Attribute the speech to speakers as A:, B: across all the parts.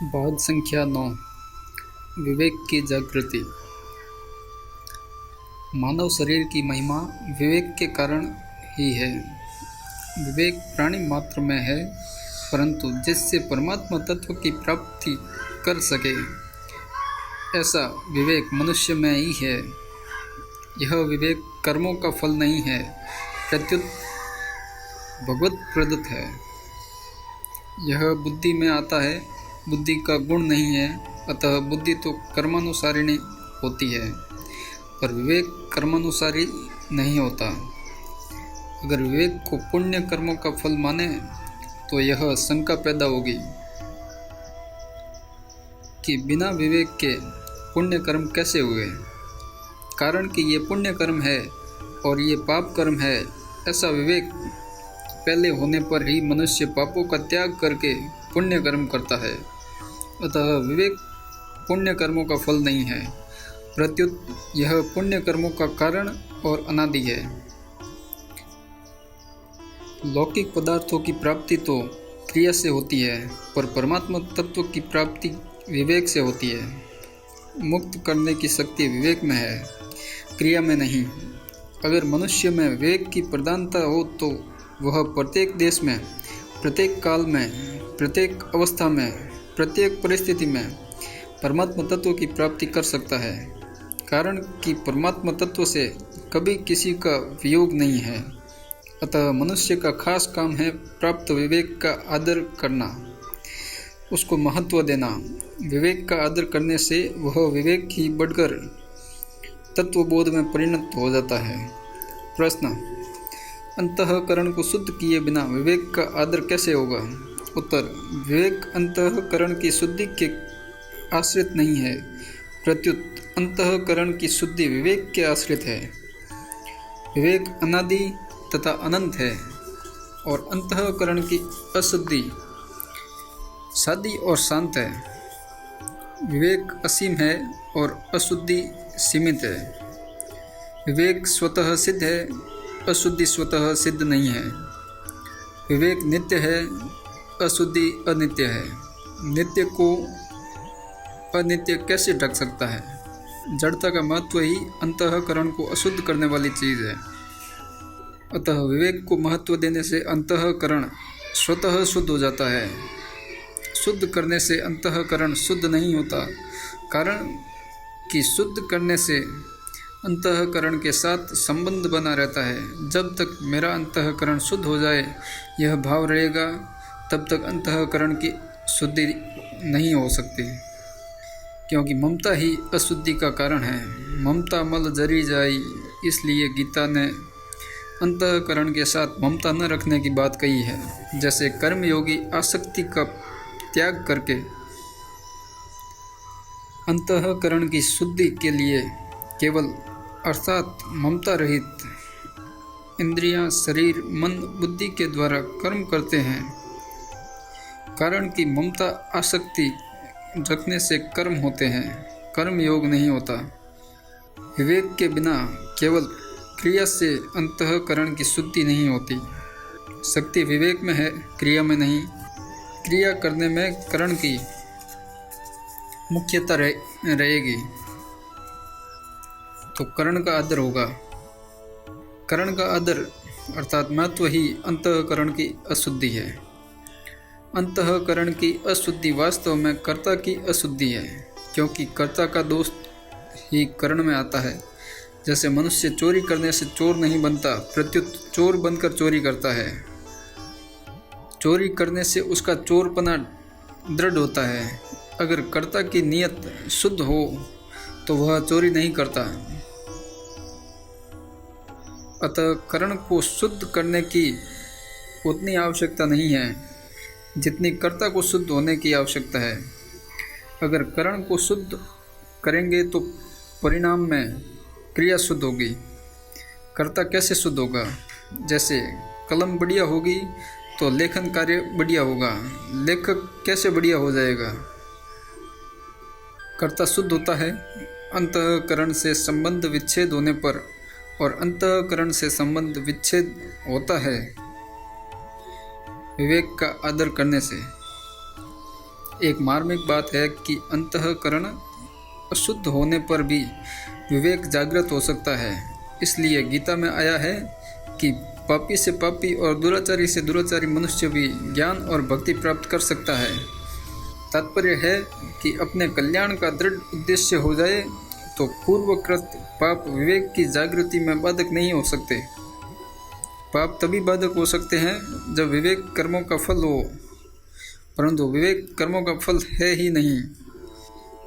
A: भाग संख्या 9 विवेक की जागृति। मानव शरीर की महिमा विवेक के कारण ही है। विवेक प्राणी मात्र में है, परंतु जिससे परमात्मा तत्व की प्राप्ति कर सके ऐसा विवेक मनुष्य में ही है। यह विवेक कर्मों का फल नहीं है, प्रत्युत भगवत प्रदत्त है। यह बुद्धि में आता है, बुद्धि का गुण नहीं है, अतः बुद्धि तो कर्मानुसारिणी होती है, पर विवेक कर्मानुसारी नहीं होता। अगर विवेक को पुण्य कर्मों का फल माने तो यह शंका पैदा होगी कि बिना विवेक के पुण्य कर्म कैसे हुए। कारण कि ये पुण्य कर्म है और ये पाप कर्म है, ऐसा विवेक पहले होने पर ही मनुष्य पापों का त्याग करके पुण्य कर्म करता है। अतः विवेक पुण्य कर्मों का फल नहीं है, प्रत्युत यह पुण्य कर्मों का कारण और अनादि है। लौकिक पदार्थों की प्राप्ति तो क्रिया से होती है, पर परमात्मा तत्व की प्राप्ति विवेक से होती है। मुक्त करने की शक्ति विवेक में है, क्रिया में नहीं। अगर मनुष्य में विवेक की प्रधानता हो तो वह प्रत्येक देश में, प्रत्येक काल में, प्रत्येक अवस्था में, प्रत्येक परिस्थिति में परमात्मा तत्व की प्राप्ति कर सकता है। कारण कि परमात्मा तत्व से कभी किसी का वियोग नहीं है। अतः मनुष्य का खास काम है प्राप्त विवेक का आदर करना, उसको महत्व देना। विवेक का आदर करने से वह विवेक ही बढ़कर तत्वबोध में परिणत हो जाता है। प्रश्न: अंतःकरण को शुद्ध किए बिना विवेक का आदर कैसे होगा? उत्तर: विवेक अंतःकरण की शुद्धि के आश्रित नहीं है, प्रत्युत अंतःकरण की शुद्धि विवेक के आश्रित है। विवेक अनादि तथा अनंत है और अंतःकरण की अशुद्धि सादी और शांत है। विवेक असीम है और अशुद्धि सीमित है। विवेक स्वतः सिद्ध है, अशुद्धि स्वतः सिद्ध नहीं है। विवेक नित्य है, अशुद्धि अनित्य है। नित्य को अनित्य कैसे ढक सकता है? जड़ता का महत्व ही अंतःकरण को अशुद्ध करने वाली चीज़ है। अतः विवेक को महत्व देने से अंतःकरण स्वतः शुद्ध हो जाता है। शुद्ध करने से अंतःकरण शुद्ध नहीं होता। कारण कि शुद्ध करने से अंतःकरण के साथ संबंध बना रहता है। जब तक मेरा अंतःकरण शुद्ध हो जाए यह भाव रहेगा, तब तक अंतःकरण की शुद्धि नहीं हो सकती, क्योंकि ममता ही अशुद्धि का कारण है। ममता मल जरी जाई, इसलिए गीता ने अंतःकरण के साथ ममता न रखने की बात कही है। जैसे कर्मयोगी आसक्ति का त्याग करके अंतःकरण की शुद्धि के लिए केवल अर्थात ममता रहित इंद्रियां, शरीर, मन, बुद्धि के द्वारा कर्म करते हैं। कारण कि ममता आसक्ति रखने से कर्म होते हैं, कर्म योग नहीं होता। विवेक के बिना केवल क्रिया से अंतःकरण की शुद्धि नहीं होती। शक्ति विवेक में है, क्रिया में नहीं। क्रिया करने में करण की मुख्यता रहेगी तो करण का आदर होगा। करण का आदर अर्थात महत्व ही अंतःकरण की अशुद्धि है। अंतःकरण की अशुद्धि वास्तव में कर्ता की अशुद्धि है, क्योंकि कर्ता का दोष ही करण में आता है। जैसे मनुष्य चोरी करने से चोर नहीं बनता, प्रत्युत चोर बनकर चोरी करता है। चोरी करने से उसका चोरपना दृढ़ होता है। अगर कर्ता की नीयत शुद्ध हो तो वह चोरी नहीं करता। अतः करण को शुद्ध करने की उतनी आवश्यकता नहीं है जितनी कर्ता को शुद्ध होने की आवश्यकता है। अगर करण को शुद्ध करेंगे तो परिणाम में क्रिया शुद्ध होगी। कर्ता कैसे शुद्ध होगा? जैसे कलम बढ़िया होगी तो लेखन कार्य बढ़िया होगा। लेखक कैसे बढ़िया हो जाएगा? कर्ता शुद्ध होता है अंतःकरण से संबंध विच्छेद होने पर, और अंतःकरण से संबंध विच्छेद होता है विवेक का आदर करने से। एक मार्मिक बात है कि अंतःकरण अशुद्ध होने पर भी विवेक जागृत हो सकता है। इसलिए गीता में आया है कि पापी से पापी और दुराचारी से दुराचारी मनुष्य भी ज्ञान और भक्ति प्राप्त कर सकता है। तात्पर्य है कि अपने कल्याण का दृढ़ उद्देश्य हो जाए तो पूर्वकृत पाप विवेक की जागृति में बाधक नहीं हो सकते। पाप तभी बाधक हो सकते हैं जब विवेक कर्मों का फल हो, परंतु विवेक कर्मों का फल है ही नहीं।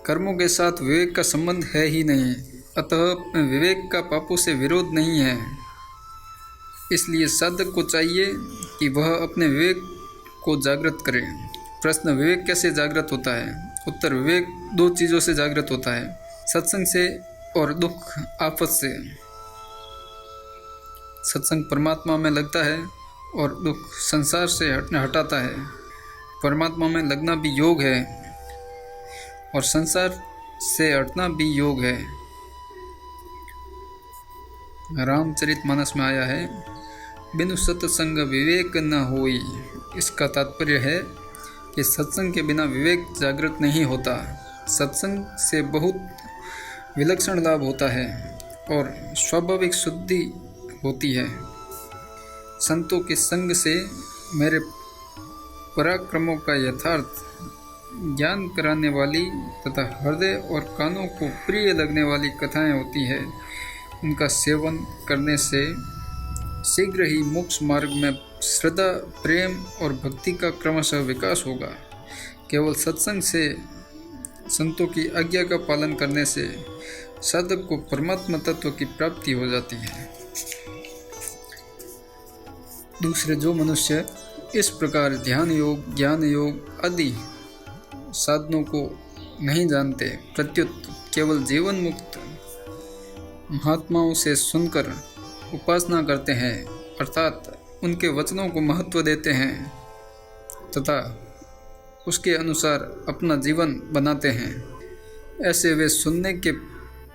A: कर्मों के साथ विवेक का संबंध है ही नहीं, अतः विवेक का पापों से विरोध नहीं है। इसलिए साधक को चाहिए कि वह अपने विवेक को जागृत करे। प्रश्न, विवेक कैसे जागृत होता है? उत्तर, विवेक दो चीज़ों से जागृत होता है, सत्संग से और दुख आफत से। सत्संग परमात्मा में लगता है और दुख संसार से हटाता है। परमात्मा में लगना भी योग है और संसार से हटना भी योग है। रामचरितमानस में आया है, बिनु सत्संग विवेक न होई। इसका तात्पर्य है कि सत्संग के बिना विवेक जागृत नहीं होता। सत्संग से बहुत विलक्षण लाभ होता है और स्वाभाविक शुद्धि होती है। संतों के संग से मेरे पराक्रमों का यथार्थ ज्ञान कराने वाली तथा हृदय और कानों को प्रिय लगने वाली कथाएं होती है। उनका सेवन करने से शीघ्र ही मोक्ष मार्ग में श्रद्धा, प्रेम और भक्ति का क्रमशः विकास होगा। केवल सत्संग से, संतों की आज्ञा का पालन करने से साधक को परमात्मा तत्व की प्राप्ति हो जाती है। दूसरे जो मनुष्य इस प्रकार ध्यान योग, ज्ञान योग आदि साधनों को नहीं जानते, प्रत्युत केवल जीवन मुक्त महात्माओं से सुनकर उपासना करते हैं, अर्थात उनके वचनों को महत्व देते हैं तथा उसके अनुसार अपना जीवन बनाते हैं, ऐसे वे सुनने के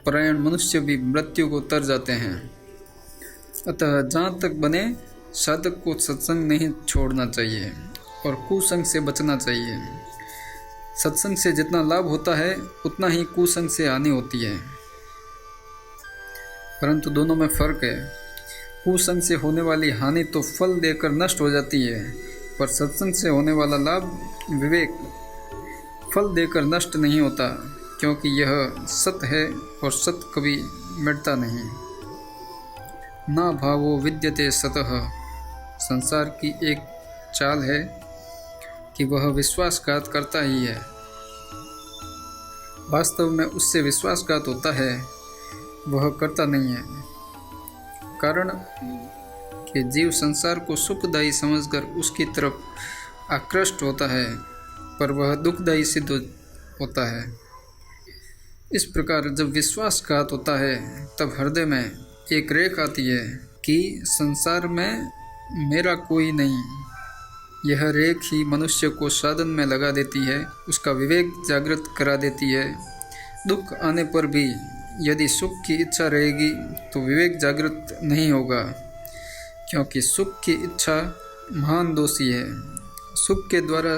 A: परायण मनुष्य भी मृत्यु को तर जाते हैं। अतः जहाँ तक बने साधक को सत्संग नहीं छोड़ना चाहिए और कुसंग से बचना चाहिए। सत्संग से जितना लाभ होता है उतना ही कुसंग से हानि होती है, परंतु दोनों में फर्क है। कुसंग से होने वाली हानि तो फल देकर नष्ट हो जाती है, पर सत्संग से होने वाला लाभ, विवेक, फल देकर नष्ट नहीं होता, क्योंकि यह सत्य है और सत्य कभी मिटता नहीं। ना भावो विद्यते सतः। संसार की एक चाल है कि वह विश्वासघात करता ही है। वास्तव में उससे विश्वासघात होता है, वह करता नहीं है। कारण कि जीव संसार को सुखदायी समझकर उसकी तरफ आकृष्ट होता है, पर वह दुखदायी सिद्ध होता है। इस प्रकार जब विश्वासघात होता है तब हृदय में एक रेख आती है कि संसार में मेरा कोई नहीं। यह रेख ही मनुष्य को साधन में लगा देती है, उसका विवेक जागृत करा देती है। दुख आने पर भी यदि सुख की इच्छा रहेगी तो विवेक जागृत नहीं होगा, क्योंकि सुख की इच्छा महान दोषी है। सुख के द्वारा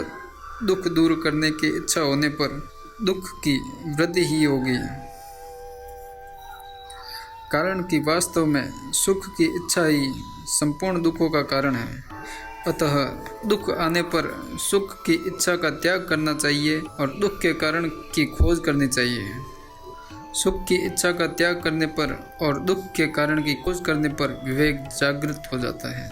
A: दुख दूर करने की इच्छा होने पर दुख की वृद्धि ही होगी, कारण कि वास्तव में सुख की इच्छा ही संपूर्ण दुखों का कारण है। अतः दुख आने पर सुख की इच्छा का त्याग करना चाहिए और दुख के कारण की खोज करनी चाहिए। सुख की इच्छा का त्याग करने पर और दुख के कारण की खोज करने पर विवेक जागृत हो जाता है।